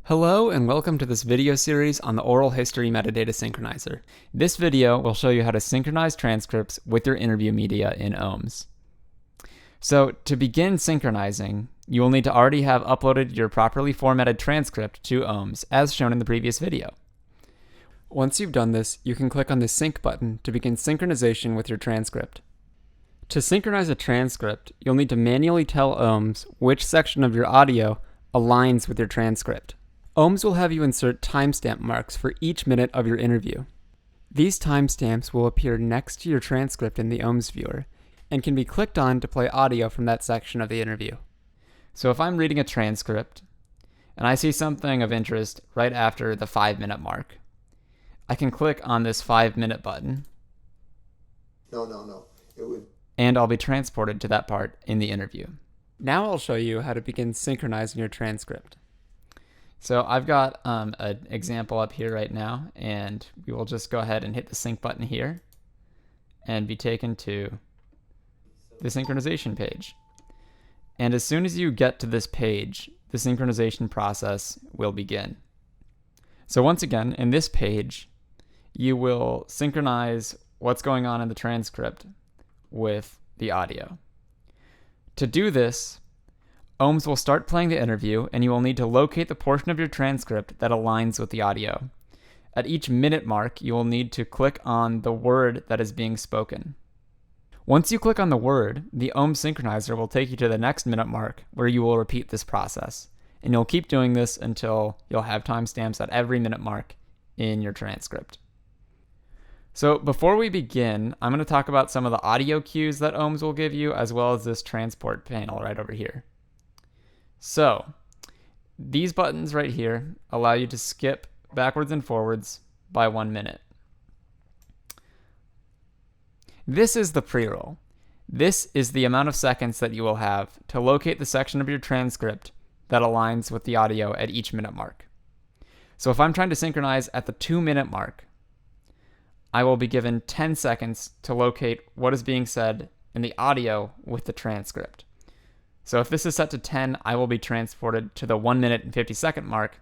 Hello and welcome to this video series on the Oral History Metadata Synchronizer. This video will show you how to synchronize transcripts with your interview media in OHMS. So to begin synchronizing, you will need to already have uploaded your properly formatted transcript to OHMS as shown in the previous video. Once you've done this, you can click on the Sync button to begin synchronization with your transcript. To synchronize a transcript, you'll need to manually tell OHMS which section of your audio aligns with your transcript. OHMS will have you insert timestamp marks for each minute of your interview. These timestamps will appear next to your transcript in the OHMS viewer and can be clicked on to play audio from that section of the interview. So if I'm reading a transcript and I see something of interest right after the 5-minute mark, I can click on this 5-minute button. No. And I'll be transported to that part in the interview. Now I'll show you how to begin synchronizing your transcript. So I've got an example up here right now, and we will just go ahead and hit the sync button here and be taken to the synchronization page. And as soon as you get to this page, the synchronization process will begin. So once again, in this page, you will synchronize what's going on in the transcript with the audio. To do this, OHMS will start playing the interview, and you will need to locate the portion of your transcript that aligns with the audio. At each minute mark, you will need to click on the word that is being spoken. Once you click on the word, the OHMS synchronizer will take you to the next minute mark, where you will repeat this process. And you'll keep doing this until you'll have timestamps at every minute mark in your transcript. So before we begin, I'm going to talk about some of the audio cues that OHMS will give you, as well as this transport panel right over here. So, these buttons right here allow you to skip backwards and forwards by 1 minute. This is the pre-roll. This is the amount of seconds that you will have to locate the section of your transcript that aligns with the audio at each minute mark. So if I'm trying to synchronize at the 2-minute mark, I will be given 10 seconds to locate what is being said in the audio with the transcript. So if this is set to 10, I will be transported to the 1 minute and 50-second mark,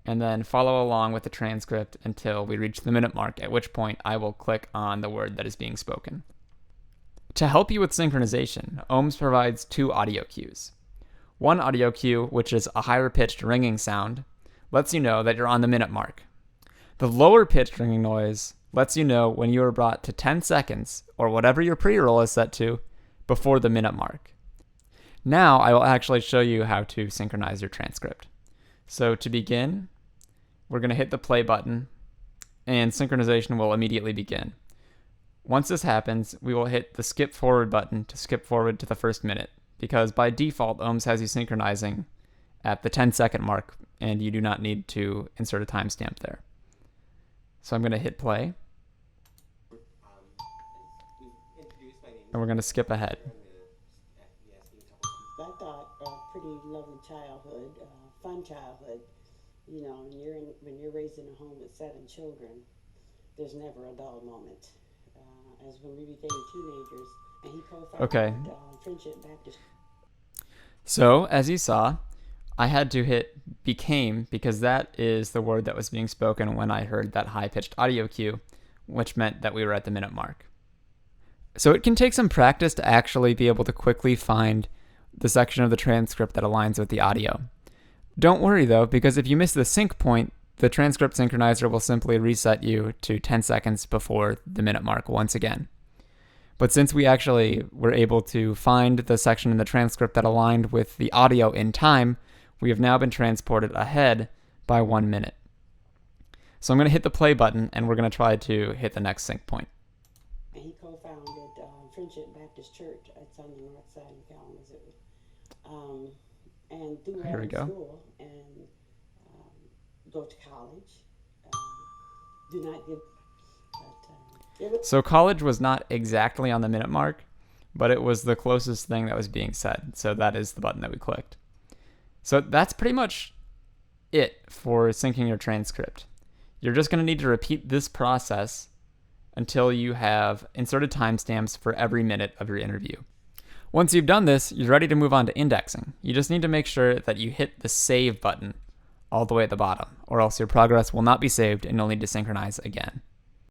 and then follow along with the transcript until we reach the minute mark, at which point I will click on the word that is being spoken. To help you with synchronization, OHMS provides 2 audio cues. One audio cue, which is a higher pitched ringing sound, lets you know that you're on the minute mark. The lower pitched ringing noise lets you know when you are brought to 10 seconds, or whatever your pre-roll is set to, before the minute mark. Now I will actually show you how to synchronize your transcript. So to begin, we're going to hit the play button and synchronization will immediately begin. Once this happens, we will hit the skip forward button to skip forward to the first minute, because by default, OHMS has you synchronizing at the 10-second mark and you do not need to insert a timestamp there. So I'm going to hit play. And we're going to skip ahead. I thought a pretty lovely childhood, fun childhood. You know, when you're raising a home with 7 children, there's never a dull moment. As when we became teenagers, and he co-founded Friendship Baptist. So as you saw, I had to hit became because that is the word that was being spoken when I heard that high-pitched audio cue, which meant that we were at the minute mark. So it can take some practice to actually be able to quickly find the section of the transcript that aligns with the audio. Don't worry though, because if you miss the sync point, the transcript synchronizer will simply reset you to 10 seconds before the minute mark once again. But since we actually were able to find the section in the transcript that aligned with the audio in time, we have now been transported ahead by 1 minute. So I'm going to hit the play button and we're going to try to hit the next sync point. And he co-founded Friendship Baptist Church. It's on the north side of Kalamazoo. And throughout school and go to college. Do not give. So college was not exactly on the minute mark, but it was the closest thing that was being said. So that is the button that we clicked. So that's pretty much it for syncing your transcript. You're just going to need to repeat this process until you have inserted timestamps for every minute of your interview. Once you've done this, you're ready to move on to indexing. You just need to make sure that you hit the save button all the way at the bottom, or else your progress will not be saved and you'll need to synchronize again.